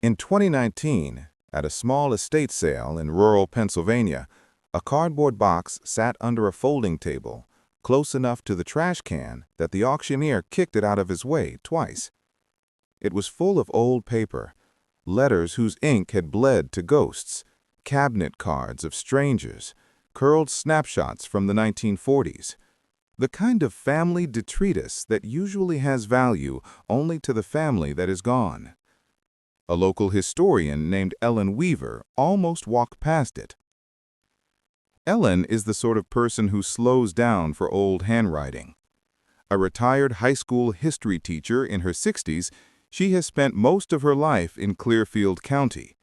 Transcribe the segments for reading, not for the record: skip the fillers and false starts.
In 2019, at a small estate sale in rural Pennsylvania, a cardboard box sat under a folding table, close enough to the trash can that the auctioneer kicked it out of his way twice. It was full of old paper, letters whose ink had bled to ghosts, cabinet cards of strangers, curled snapshots from the 1940s, the kind of family detritus that usually has value only to the family that is gone. A local historian named Ellen Weaver almost walked past it. Ellen is the sort of person who slows down for old handwriting. A retired high school history teacher in her 60s, she has spent most of her life in Clearfield County.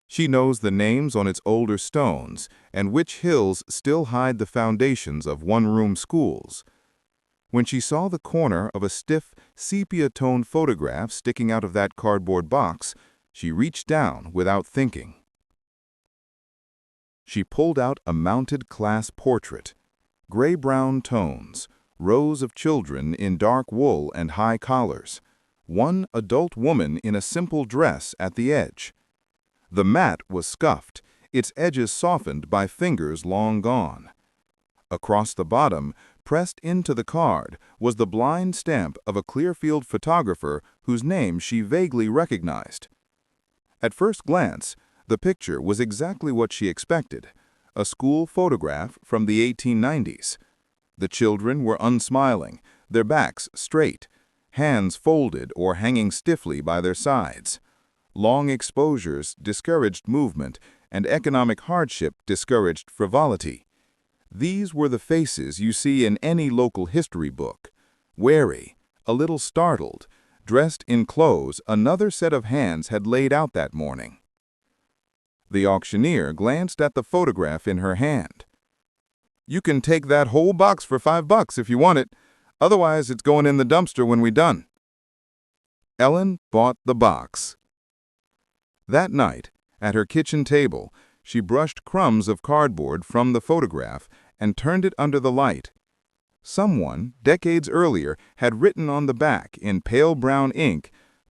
She knows the names on its older stones and which hills still hide the foundations of one-room schools. When she saw the corner of a stiff, sepia-toned photograph sticking out of that cardboard box, she reached down without thinking. She pulled out a mounted class portrait, gray-brown tones, rows of children in dark wool and high collars, one adult woman in a simple dress at the edge. The mat was scuffed, its edges softened by fingers long gone. Across the bottom, pressed into the card, was the blind stamp of a Clearfield photographer whose name she vaguely recognized. At first glance, the picture was exactly what she expected, a school photograph from the 1890s. The children were unsmiling, their backs straight, hands folded or hanging stiffly by their sides. Long exposures discouraged movement, and economic hardship discouraged frivolity. These were the faces you see in any local history book, wary, a little startled, dressed in clothes another set of hands had laid out that morning. The auctioneer glanced at the photograph in her hand. "You can take that whole box for $5 if you want it. Otherwise, it's going in the dumpster when we're done." Ellen bought the box. That night, at her kitchen table, she brushed crumbs of cardboard from the photograph and turned it under the light. Someone, decades earlier, had written on the back in pale brown ink,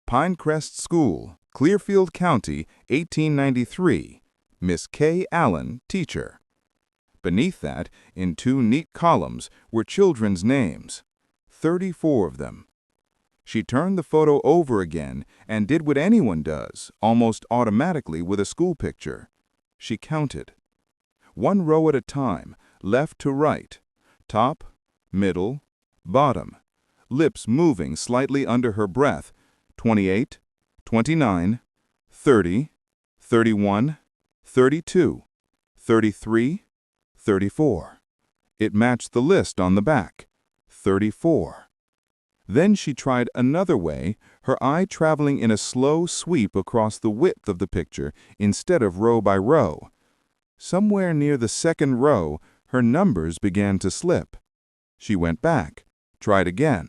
"Pinecrest School, Clearfield County, 1893, Miss K. Allen, teacher." Beneath that, in two neat columns, were children's names, 34 of them. She turned the photo over again and did what anyone does, almost automatically with a school picture. She counted. One row at a time, left to right, top, middle, bottom, lips moving slightly under her breath, 28, 29, 30, 31, 32, 33, 34. It matched the list on the back, 34. Then she tried another way, her eye traveling in a slow sweep across the width of the picture instead of row by row. Somewhere near the second row, her numbers began to slip. She went back, tried again.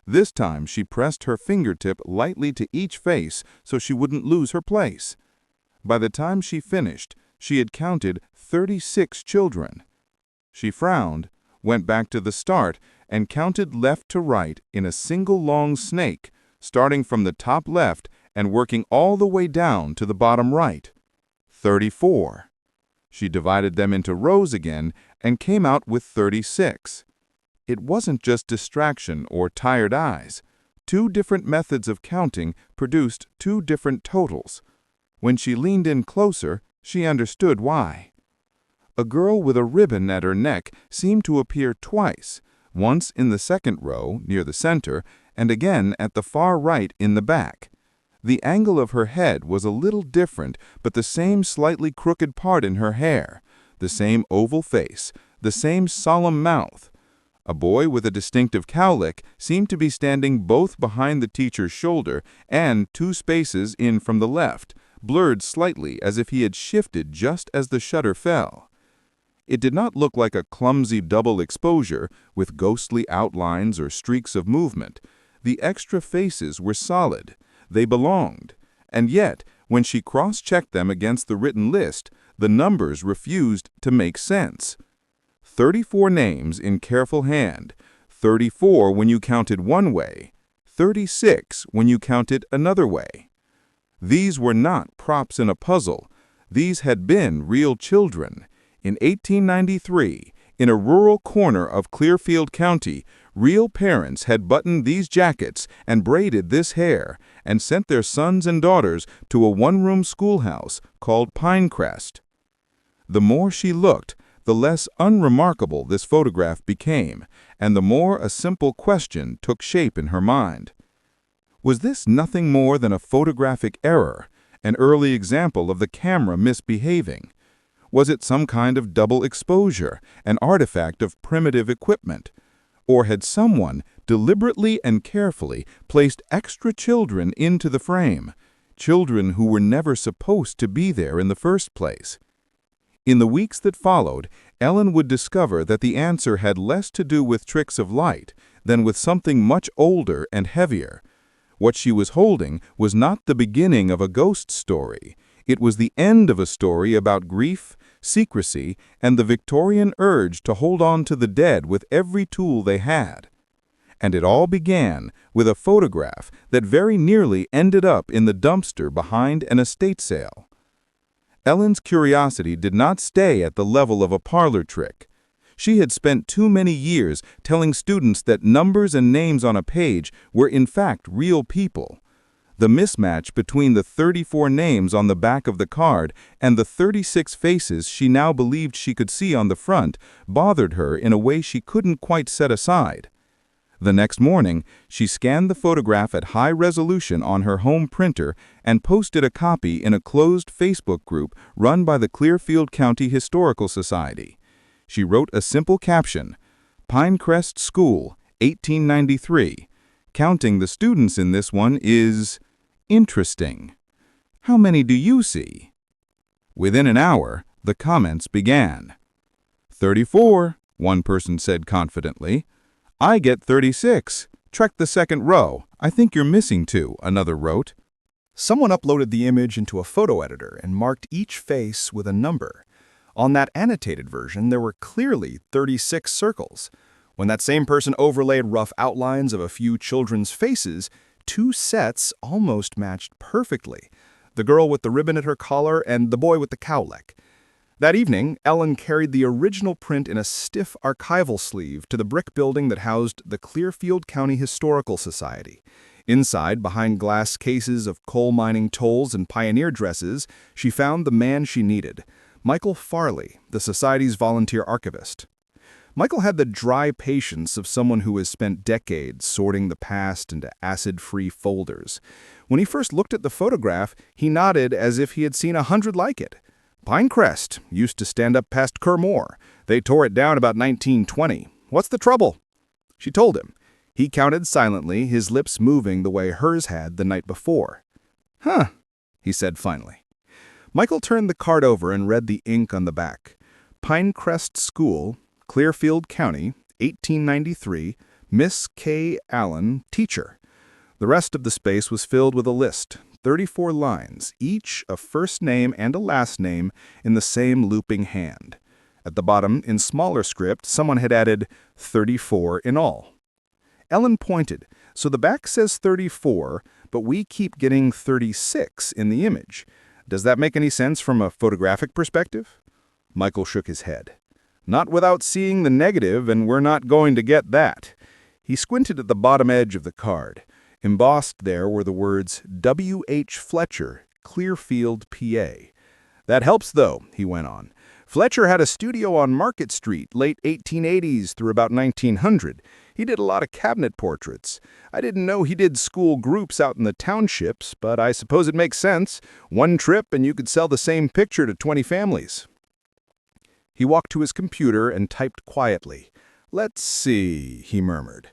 This time she pressed her fingertip lightly to each face so she wouldn't lose her place. By the time she finished, she had counted 36 children. She frowned, went back to the start, and counted left to right in a single long snake, starting from the top left and working all the way down to the bottom right. 34. She divided them into rows again and came out with 36. It wasn't just distraction or tired eyes. Two different methods of counting produced two different totals. When she leaned in closer, she understood why. A girl with a ribbon at her neck seemed to appear twice, once in the second row near the center and again at the far right in the back. The angle of her head was a little different, but the same slightly crooked part in her hair, the same oval face, the same solemn mouth. A boy with a distinctive cowlick seemed to be standing both behind the teacher's shoulder and 2 spaces in from the left, blurred slightly as if he had shifted just as the shutter fell. It did not look like a clumsy double exposure with ghostly outlines or streaks of movement. The extra faces were solid. They belonged. And yet, when she cross-checked them against the written list, the numbers refused to make sense. 34 names in careful hand, 34 when you counted one way, 36 when you counted another way. These were not props in a puzzle. These had been real children. In 1893, in a rural corner of Clearfield County, real parents had buttoned these jackets and braided this hair and sent their sons and daughters to a one-room schoolhouse called Pinecrest. The more she looked, the less unremarkable this photograph became, and the more a simple question took shape in her mind. Was this nothing more than a photographic error, an early example of the camera misbehaving? Was it some kind of double exposure, an artifact of primitive equipment? Or had someone deliberately and carefully placed extra children into the frame, children who were never supposed to be there in the first place? In the weeks that followed, Ellen would discover that the answer had less to do with tricks of light than with something much older and heavier. What she was holding was not the beginning of a ghost story. It was the end of a story about grief, secrecy, and the Victorian urge to hold on to the dead with every tool they had. And it all began with a photograph that very nearly ended up in the dumpster behind an estate sale. Ellen's curiosity did not stay at the level of a parlor trick. She had spent too many years telling students that numbers and names on a page were in fact real people. The mismatch between the 34 names on the back of the card and the 36 faces she now believed she could see on the front bothered her in a way she couldn't quite set aside. The next morning, she scanned the photograph at high resolution on her home printer and posted a copy in a closed Facebook group run by the Clearfield County Historical Society. She wrote a simple caption, "Pinecrest School, 1893. Counting the students in this one is interesting. How many do you see?" Within an hour, the comments began. 34, one person said confidently. "I get 36. Check the second row. I think you're missing 2, another wrote. Someone uploaded the image into a photo editor and marked each face with a number. On that annotated version, there were clearly 36 circles. When that same person overlaid rough outlines of a few children's faces, 2 sets almost matched perfectly, the girl with the ribbon at her collar and the boy with the cowlick. That evening, Ellen carried the original print in a stiff archival sleeve to the brick building that housed the Clearfield County Historical Society. Inside, behind glass cases of coal mining tolls and pioneer dresses, she found the man she needed, Michael Farley, the Society's volunteer archivist. Michael had the dry patience of someone who has spent decades sorting the past into acid-free folders. When he first looked at the photograph, he nodded as if he had seen 100 like it. Pinecrest used to stand up past Kermore. They tore it down about 1920. What's the trouble? She told him. He counted silently, his lips moving the way hers had the night before. "Huh," he said finally. Michael turned the card over and read the ink on the back. Pinecrest School, Clearfield County, 1893, Miss K. Allen, teacher. The rest of the space was filled with a list, 34 lines, each a first name and a last name in the same looping hand. At the bottom, in smaller script, someone had added 34 in all. Ellen pointed. So the back says 34, but we keep getting 36 in the image. Does that make any sense from a photographic perspective? Michael shook his head. Not without seeing the negative, and we're not going to get that. He squinted at the bottom edge of the card. Embossed there were the words W. H. Fletcher, Clearfield, PA. That helps, though, he went on. Fletcher had a studio on Market Street, late 1880s through about 1900. He did a lot of cabinet portraits. I didn't know he did school groups out in the townships, but I suppose it makes sense. One trip and you could sell the same picture to 20 families. He walked to his computer and typed quietly. "Let's see," he murmured.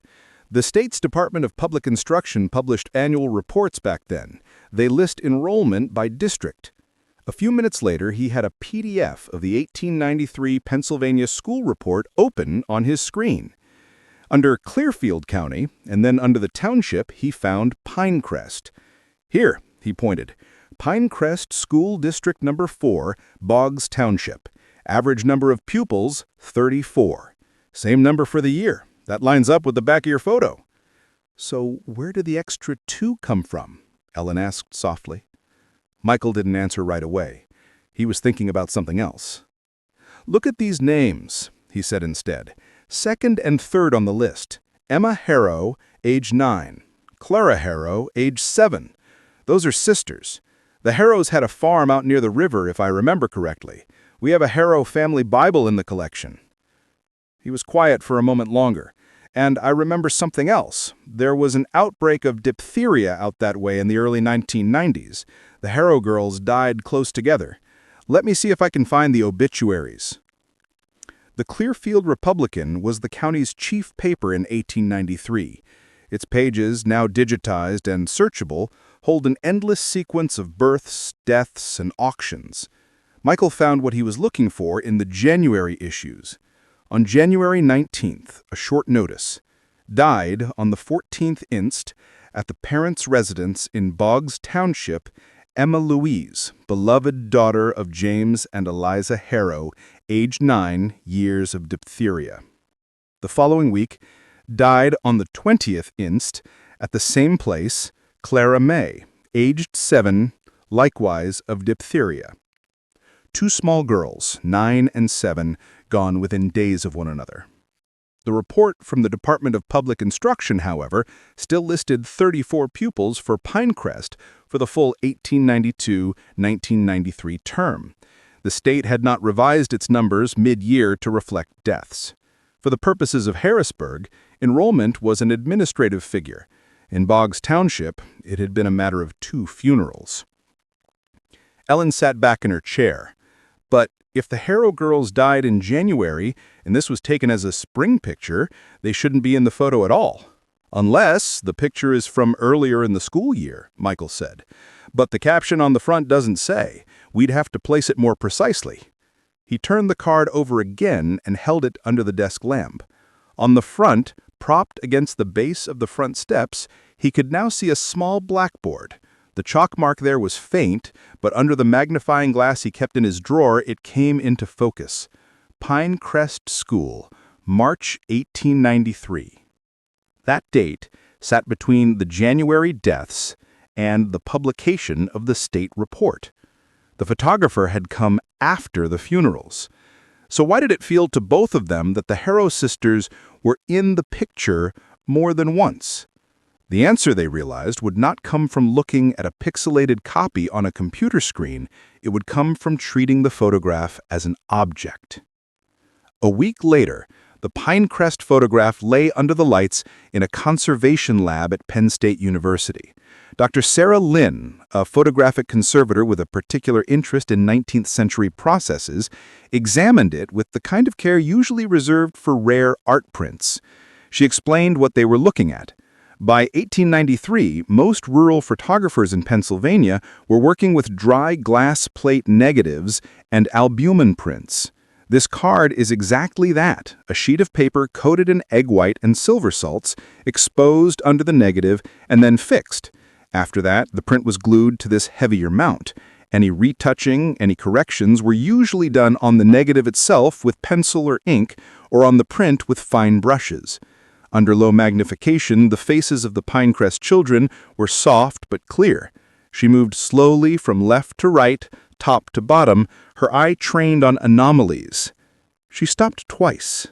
The state's Department of Public Instruction published annual reports back then. They list enrollment by district. A few minutes later, he had a PDF of the 1893 Pennsylvania school report open on his screen. Under Clearfield County, and then under the township, he found Pinecrest. "Here," he pointed, "Pinecrest School District Number 4, Boggs Township. Average number of pupils, 34. Same number for the year. That lines up with the back of your photo." "So where did the extra 2 come from?" Ellen asked softly. Michael didn't answer right away. He was thinking about something else. "Look at these names," he said instead. "Second and third on the list. Emma Harrow, age 9. Clara Harrow, age 7. Those are sisters. The Harrows had a farm out near the river, if I remember correctly. We have a Harrow family Bible in the collection." He was quiet for a moment longer. "And I remember something else. There was an outbreak of diphtheria out that way in the early 1990s. The Harrow girls died close together. Let me see if I can find the obituaries." The Clearfield Republican was the county's chief paper in 1893. Its pages, now digitized and searchable, hold an endless sequence of births, deaths, and auctions. Michael found what he was looking for in the January issues. On January 19th, a short notice. "Died on the 14th inst. At the parents' residence in Boggs Township, Emma Louise, beloved daughter of James and Eliza Harrow, age 9, years of diphtheria." The following week, "Died on the 20th inst. At the same place, Clara May, aged 7, likewise of diphtheria." Two small girls, 9 and 7, gone within days of one another. The report from the Department of Public Instruction, however, still listed 34 pupils for Pinecrest for the full 1892-1993 term. The state had not revised its numbers mid-year to reflect deaths. For the purposes of Harrisburg, enrollment was an administrative figure. In Boggs Township, it had been a matter of 2 funerals. Ellen sat back in her chair. But if the Harrow girls died in January, and this was taken as a spring picture, they shouldn't be in the photo at all. "Unless the picture is from earlier in the school year," Michael said. "But the caption on the front doesn't say. We'd have to place it more precisely." He turned the card over again and held it under the desk lamp. On the front, propped against the base of the front steps, he could now see a small blackboard. The chalk mark there was faint, but under the magnifying glass he kept in his drawer, it came into focus. Pinecrest School, March 1893. That date sat between the January deaths and the publication of the state report. The photographer had come after the funerals. So why did it feel to both of them that the Harrow sisters were in the picture more than once? The answer, they realized, would not come from looking at a pixelated copy on a computer screen. It would come from treating the photograph as an object. A week later, the Pinecrest photograph lay under the lights in a conservation lab at Penn State University. Dr. Sarah Lynn, a photographic conservator with a particular interest in 19th century processes, examined it with the kind of care usually reserved for rare art prints. She explained what they were looking at. By 1893, most rural photographers in Pennsylvania were working with dry glass plate negatives and albumin prints. This card is exactly that, a sheet of paper coated in egg white and silver salts, exposed under the negative, and then fixed. After that, the print was glued to this heavier mount. Any retouching, any corrections were usually done on the negative itself with pencil or ink, or on the print with fine brushes. Under low magnification, the faces of the Pinecrest children were soft but clear. She moved slowly from left to right, top to bottom, her eye trained on anomalies. She stopped twice.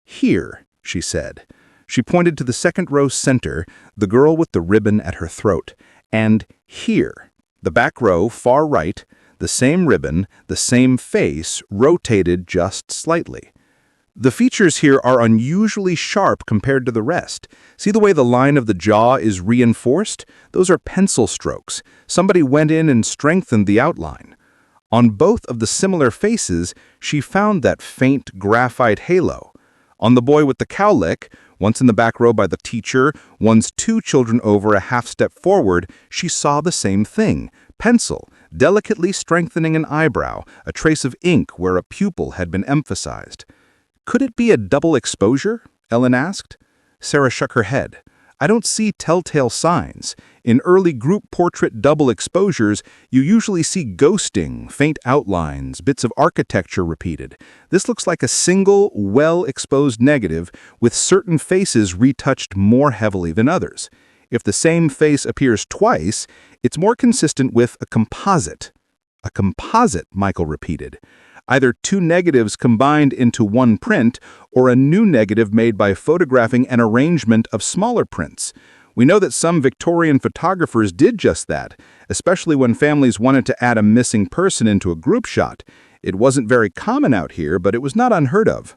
"Here," she said. She pointed to the second row center, the girl with the ribbon at her throat. And here, the back row, far right, the same ribbon, the same face, rotated just slightly. The features here are unusually sharp compared to the rest. See the way the line of the jaw is reinforced? Those are pencil strokes. Somebody went in and strengthened the outline. On both of the similar faces, she found that faint graphite halo. On the boy with the cowlick, once in the back row by the teacher, once 2 children over a half step forward, she saw the same thing. Pencil, delicately strengthening an eyebrow, a trace of ink where a pupil had been emphasized. "Could it be a double exposure?" Ellen asked. Sarah shook her head. "I don't see telltale signs. In early group portrait double exposures, you usually see ghosting, faint outlines, bits of architecture repeated. This looks like a single, well-exposed negative with certain faces retouched more heavily than others. If the same face appears twice, it's more consistent with a composite. A composite, Michael repeated. Either two negatives combined into one print, or a new negative made by photographing an arrangement of smaller prints. We know that some Victorian photographers did just that, especially when families wanted to add a missing person into a group shot. It wasn't very common out here, but it was not unheard of.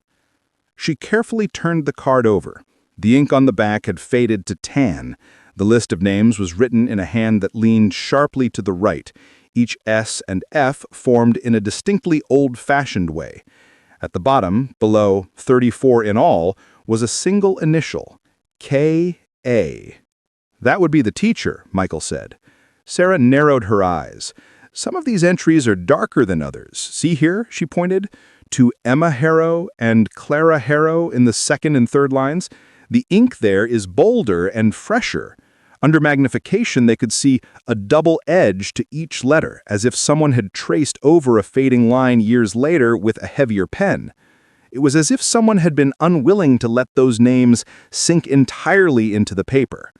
She carefully turned the card over. The ink on the back had faded to tan. The list of names was written in a hand that leaned sharply to the right. Each S and F formed in a distinctly old-fashioned way. At the bottom, below 34 in all, was a single initial, K.A. That would be the teacher, Michael said. Sarah narrowed her eyes. Some of these entries are darker than others. See here, she pointed, to Emma Harrow and Clara Harrow in the second and third lines. The ink there is bolder and fresher. Under magnification, they could see a double edge to each letter, as if someone had traced over a fading line years later with a heavier pen. It was as if someone had been unwilling to let those names sink entirely into the paper.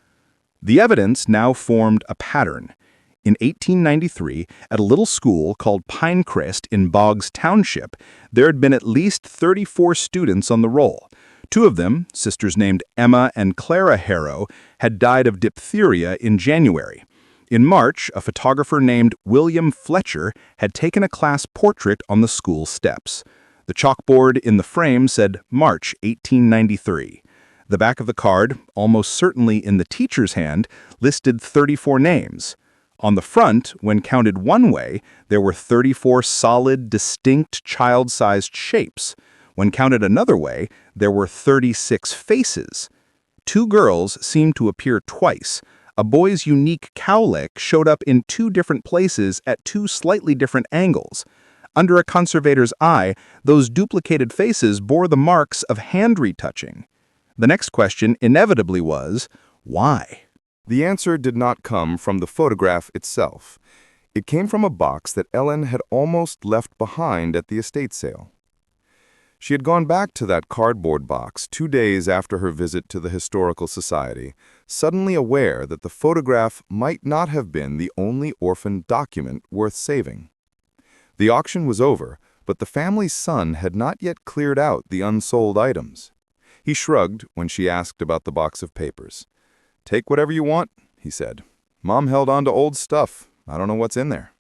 The evidence now formed a pattern. In 1893, at a little school called Pinecrest in Boggs Township, there had been at least 34 students on the roll. Two of them, sisters named Emma and Clara Harrow, had died of diphtheria in January. In March, a photographer named William Fletcher had taken a class portrait on the school steps. The chalkboard in the frame said March 1893. The back of the card, almost certainly in the teacher's hand, listed 34 names. On the front, when counted one way, there were 34 solid, distinct, child-sized shapes. When counted another way, there were 36 faces. Two girls seemed to appear twice. A boy's unique cowlick showed up in two different places at two slightly different angles. Under a conservator's eye, those duplicated faces bore the marks of hand retouching. The next question inevitably was, why? The answer did not come from the photograph itself. It came from a box that Ellen had almost left behind at the estate sale. She had gone back to that cardboard box 2 days after her visit to the Historical Society, suddenly aware that the photograph might not have been the only orphan document worth saving. The auction was over, but the family's son had not yet cleared out the unsold items. He shrugged when she asked about the box of papers. "Take whatever you want," he said. "Mom held on to old stuff. I don't know what's in there."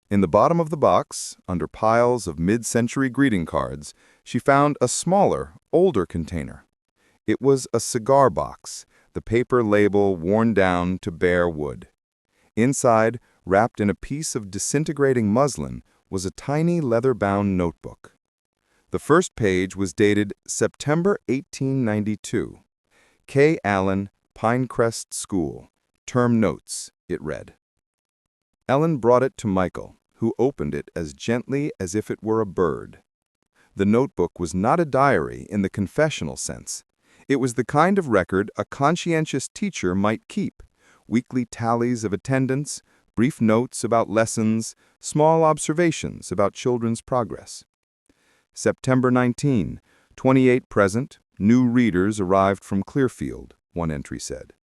In the bottom of the box, under piles of mid-century greeting cards, she found a smaller, older container. It was a cigar box, the paper label worn down to bare wood. Inside, wrapped in a piece of disintegrating muslin, was a tiny leather-bound notebook. The first page was dated September 1892. K. Allen, Pinecrest School. Term notes, it read. Ellen brought it to Michael, who opened it as gently as if it were a bird. The notebook was not a diary in the confessional sense. It was the kind of record a conscientious teacher might keep: weekly tallies of attendance, brief notes about lessons, small observations about children's progress. September 19, 28 present, new readers arrived from Clearfield, one entry said.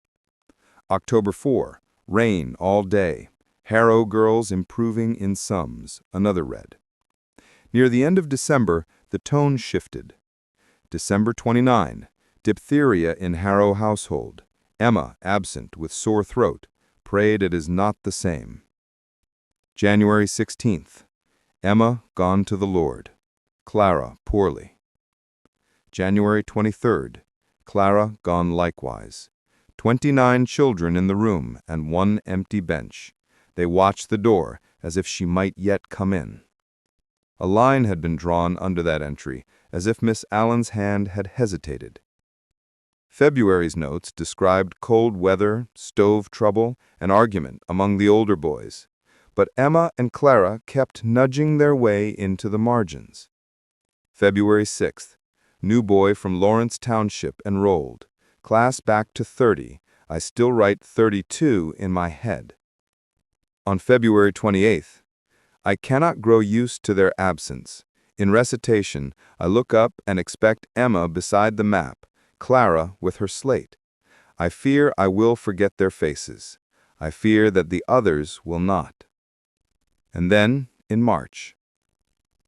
October 4, rain all day. Harrow girls improving in sums, another read. Near the end of December, the tone shifted. December 29, diphtheria in Harrow household. Emma absent with sore throat. Prayed it is not the same. January 16th, Emma gone to the Lord. Clara poorly. January 23rd, Clara gone likewise. 29 children in the room and one empty bench. They watched the door as if she might yet come in. A line had been drawn under that entry, as if Miss Allen's hand had hesitated. February's notes described cold weather, stove trouble, and argument among the older boys, but Emma and Clara kept nudging their way into the margins. February 6th, new boy from Lawrence Township enrolled. Class back to 30. I still write 32 in my head. On February 28th, I cannot grow used to their absence. In recitation, I look up and expect Emma beside the map, Clara with her slate. I fear I will forget their faces. I fear that the others will not. And then, in March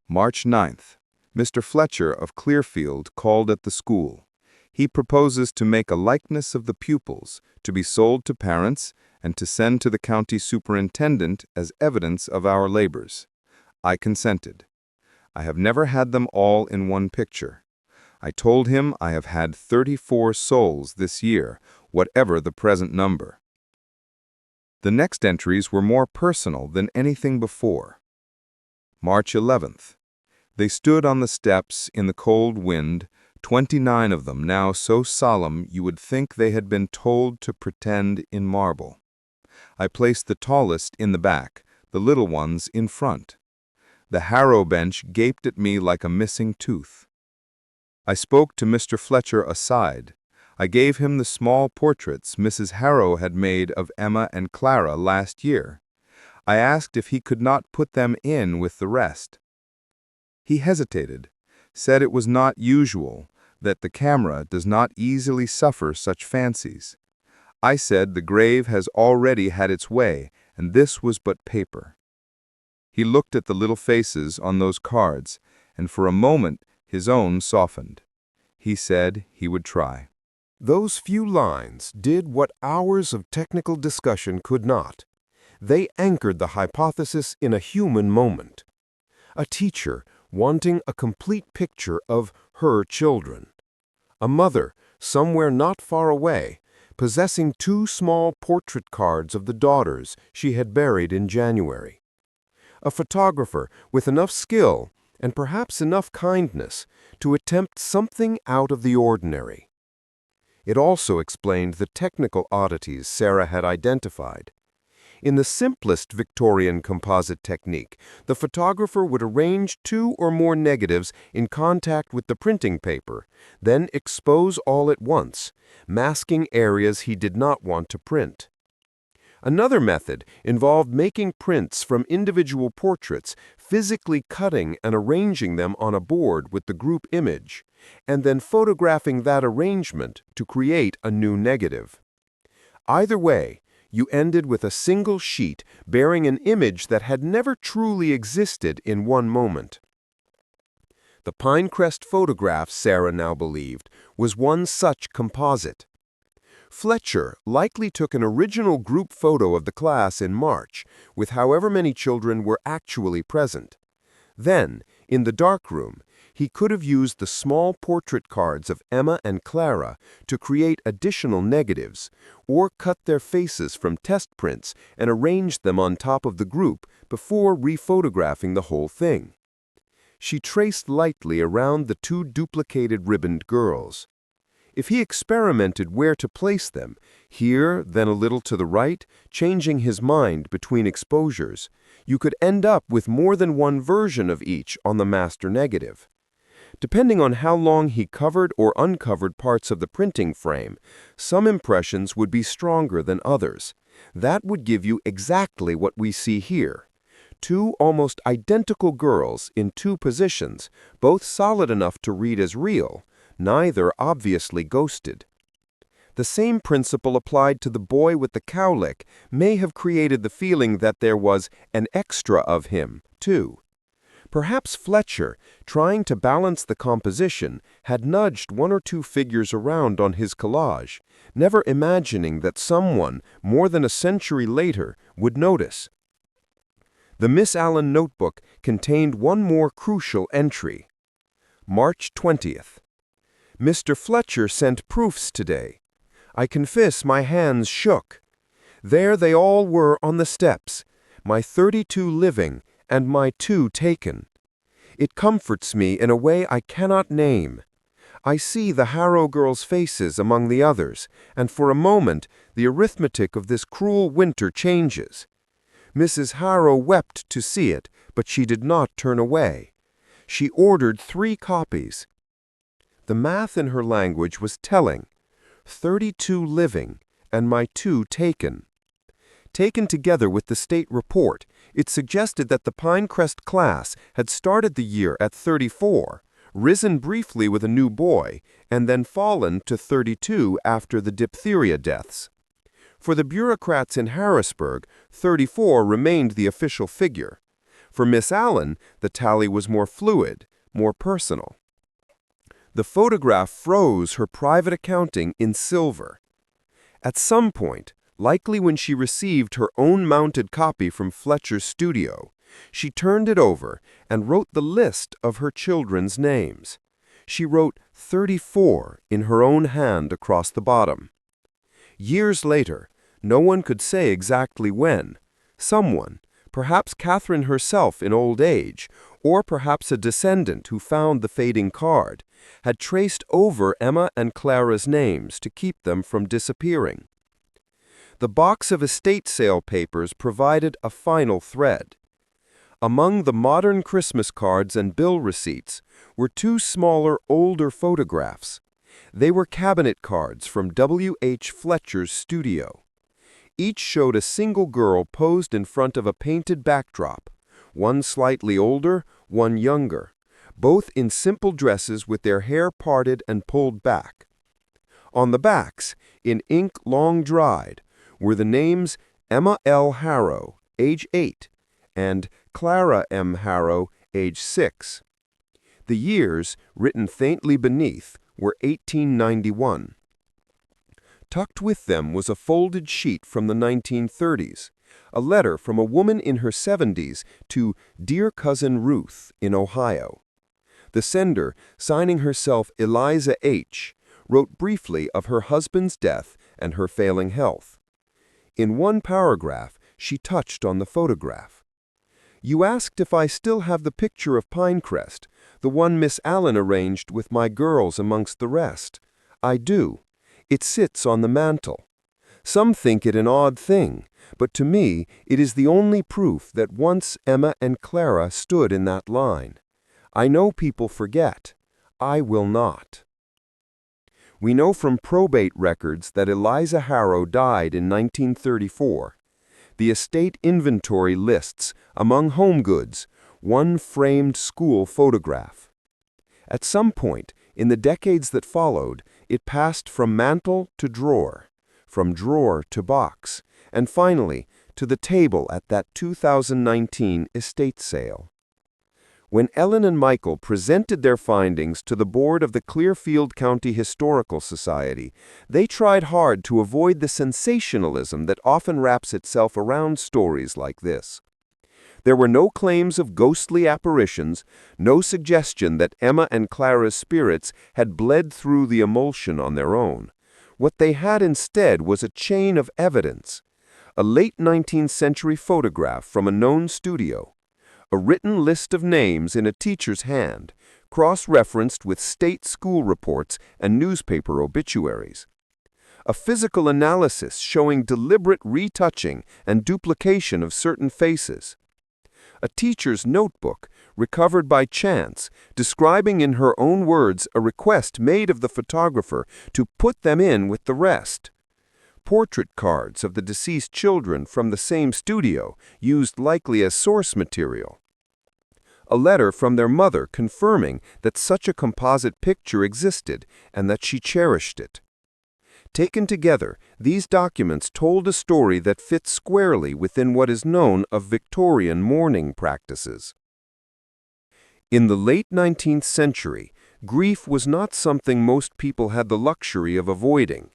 9th, Mr. Fletcher of Clearfield called at the school. He proposes to make a likeness of the pupils, to be sold to parents, and to send to the county superintendent as evidence of our labors. I consented. I have never had them all in one picture. I told him I have had 34 souls this year, whatever the present number. The next entries were more personal than anything before. March 11th. They stood on the steps in the cold wind, 29 of them now so solemn you would think they had been told to pretend in marble. I placed the tallest in the back, the little ones in front. The harrow bench gaped at me like a missing tooth. I spoke to Mr. Fletcher aside. I gave him the small portraits Mrs. Harrow had made of Emma and Clara last year. I asked if he could not put them in with the rest. He hesitated, said it was not usual, that the camera does not easily suffer such fancies. I said the grave has already had its way, and this was but paper. He looked at the little faces on those cards, and for a moment his own softened. He said he would try. Those few lines did what hours of technical discussion could not. They anchored the hypothesis in a human moment. A teacher wanting a complete picture of her children. A mother, somewhere not far away, possessing 2 small portrait cards of the daughters she had buried in January. A photographer with enough skill and perhaps enough kindness to attempt something out of the ordinary. It also explained the technical oddities Sarah had identified. In the simplest Victorian composite technique, the photographer would arrange 2 or more negatives in contact with the printing paper, then expose all at once, masking areas he did not want to print. Another method involved making prints from individual portraits, physically cutting and arranging them on a board with the group image, and then photographing that arrangement to create a new negative. Either way, you ended with a single sheet bearing an image that had never truly existed in one moment. The Pinecrest photograph, Sarah now believed, was one such composite. Fletcher likely took an original group photo of the class in March, with however many children were actually present. Then, in the darkroom, he could have used the small portrait cards of Emma and Clara to create additional negatives, or cut their faces from test prints and arranged them on top of the group before rephotographing the whole thing. She traced lightly around the 2 duplicated ribboned girls. If he experimented where to place them, here, then a little to the right, changing his mind between exposures, you could end up with more than one version of each on the master negative. Depending on how long he covered or uncovered parts of the printing frame, some impressions would be stronger than others. That would give you exactly what we see here. 2 almost identical girls in 2 positions, both solid enough to read as real, neither obviously ghosted. The same principle applied to the boy with the cowlick may have created the feeling that there was an extra of him, too. Perhaps Fletcher, trying to balance the composition, had nudged 1 or 2 figures around on his collage, never imagining that someone, more than a century later, would notice. The Miss Allen notebook contained one more crucial entry. March 20th. Mr. Fletcher sent proofs today. I confess my hands shook. There they all were on the steps, my 32 living and my 2 taken. It comforts me in a way I cannot name. I see the Harrow girls' faces among the others, and for a moment the arithmetic of this cruel winter changes. Mrs. Harrow wept to see it, but she did not turn away. She ordered 3 copies. The math in her language was telling. 32 living, and my 2 taken. Taken together with the state report, it suggested that the Pinecrest class had started the year at 34, risen briefly with a new boy, and then fallen to 32 after the diphtheria deaths. For the bureaucrats in Harrisburg, 34 remained the official figure. For Miss Allen, the tally was more fluid, more personal. The photograph froze her private accounting in silver. At some point, likely when she received her own mounted copy from Fletcher's studio, she turned it over and wrote the list of her children's names. She wrote 34 in her own hand across the bottom. Years later, no one could say exactly when, someone, perhaps Catherine herself in old age, or perhaps a descendant who found the fading card, had traced over Emma and Clara's names to keep them from disappearing. The box of estate sale papers provided a final thread. Among the modern Christmas cards and bill receipts were two smaller, older photographs. They were cabinet cards from W. H. Fletcher's studio. Each showed a single girl posed in front of a painted backdrop, one slightly older, one younger, both in simple dresses with their hair parted and pulled back. On the backs, in ink long dried, were the names Emma L. Harrow, age 8, and Clara M. Harrow, age 6. The years, written faintly beneath, were 1891. Tucked with them was a folded sheet from the 1930s, a letter from a woman in her 70s to Dear Cousin Ruth in Ohio. The sender, signing herself Eliza H., wrote briefly of her husband's death and her failing health. In one paragraph, she touched on the photograph. You asked if I still have the picture of Pinecrest, the one Miss Allen arranged with my girls amongst the rest. I do. It sits on the mantel. Some think it an odd thing, but to me it is the only proof that once Emma and Clara stood in that line. I know people forget. I will not. We know from probate records that Eliza Harrow died in 1934. The estate inventory lists, among home goods, one framed school photograph. At some point, in the decades that followed, it passed from mantel to drawer, from drawer to box, and finally to the table at that 2019 estate sale. When Ellen and Michael presented their findings to the board of the Clearfield County Historical Society, they tried hard to avoid the sensationalism that often wraps itself around stories like this. There were no claims of ghostly apparitions, no suggestion that Emma and Clara's spirits had bled through the emulsion on their own. What they had instead was a chain of evidence. A late 19th century photograph from a known studio. A written list of names in a teacher's hand, cross-referenced with state school reports and newspaper obituaries. A physical analysis showing deliberate retouching and duplication of certain faces. A teacher's notebook, recovered by chance, describing in her own words a request made of the photographer to put them in with the rest. Portrait cards of the deceased children from the same studio, used likely as source material. A letter from their mother confirming that such a composite picture existed and that she cherished it. Taken together, these documents told a story that fits squarely within what is known of Victorian mourning practices. In the late 19th century, grief was not something most people had the luxury of avoiding.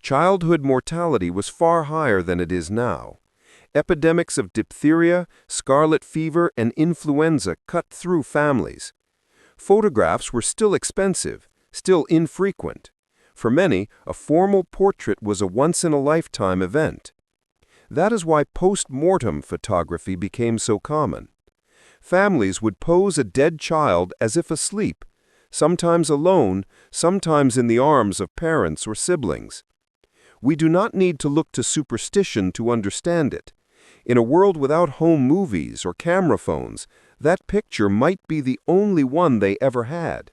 Childhood mortality was far higher than it is now. Epidemics of diphtheria, scarlet fever, and influenza cut through families. Photographs were still expensive, still infrequent. For many, a formal portrait was a once-in-a-lifetime event. That is why post-mortem photography became so common. Families would pose a dead child as if asleep, sometimes alone, sometimes in the arms of parents or siblings. We do not need to look to superstition to understand it. In a world without home movies or camera phones, that picture might be the only one they ever had.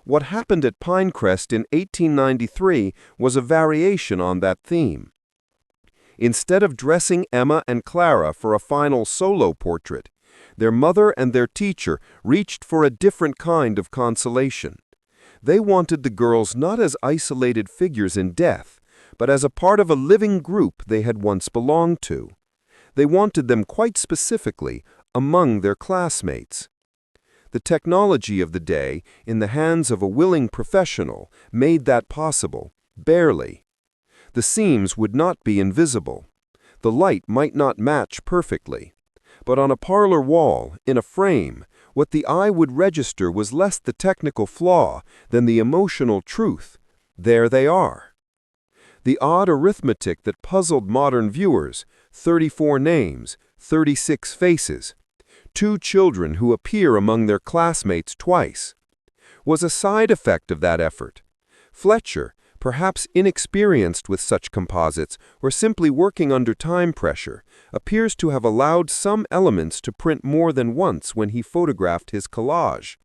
What happened at Pinecrest in 1893 was a variation on that theme. Instead of dressing Emma and Clara for a final solo portrait, Their mother and their teacher reached for a different kind of consolation. They wanted the girls not as isolated figures in death, but as a part of a living group they had once belonged to. They wanted them quite specifically among their classmates. The technology of the day, in the hands of a willing professional, made that possible, barely. The seams would not be invisible. The light might not match perfectly. But on a parlor wall, in a frame, what the eye would register was less the technical flaw than the emotional truth. There they are. The odd arithmetic that puzzled modern viewers, 34 names, 36 faces, 2 children who appear among their classmates twice, was a side effect of that effort. Fletcher, perhaps inexperienced with such composites or simply working under time pressure, appears to have allowed some elements to print more than once when he photographed his collage.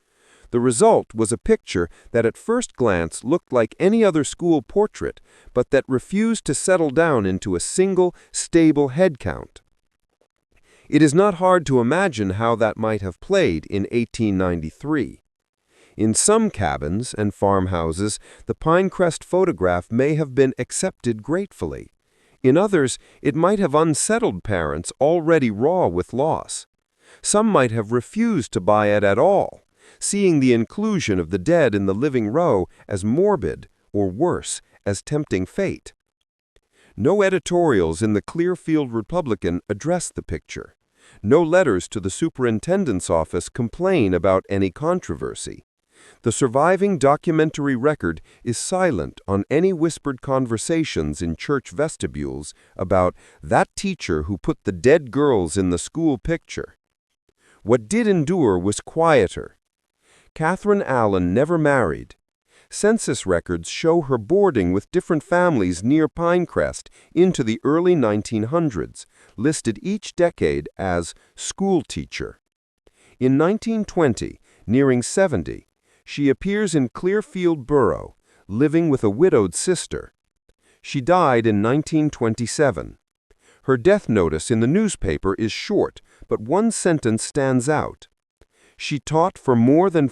The result was a picture that at first glance looked like any other school portrait, but that refused to settle down into a single, stable head count. It is not hard to imagine how that might have played in 1893. In some cabins and farmhouses, the Pinecrest photograph may have been accepted gratefully. In others, it might have unsettled parents already raw with loss. Some might have refused to buy it at all, seeing the inclusion of the dead in the living row as morbid, or worse, as tempting fate. No editorials in the Clearfield Republican address the picture. No letters to the superintendent's office complain about any controversy. The surviving documentary record is silent on any whispered conversations in church vestibules about that teacher who put the dead girls in the school picture. What did endure was quieter. Catherine Allen never married. Census records show her boarding with different families near Pinecrest into the early 1900s, listed each decade as school teacher. In 1920, nearing 70, she appears in Clearfield Borough, living with a widowed sister. She died in 1927. Her death notice in the newspaper is short, but one sentence stands out. She taught for more than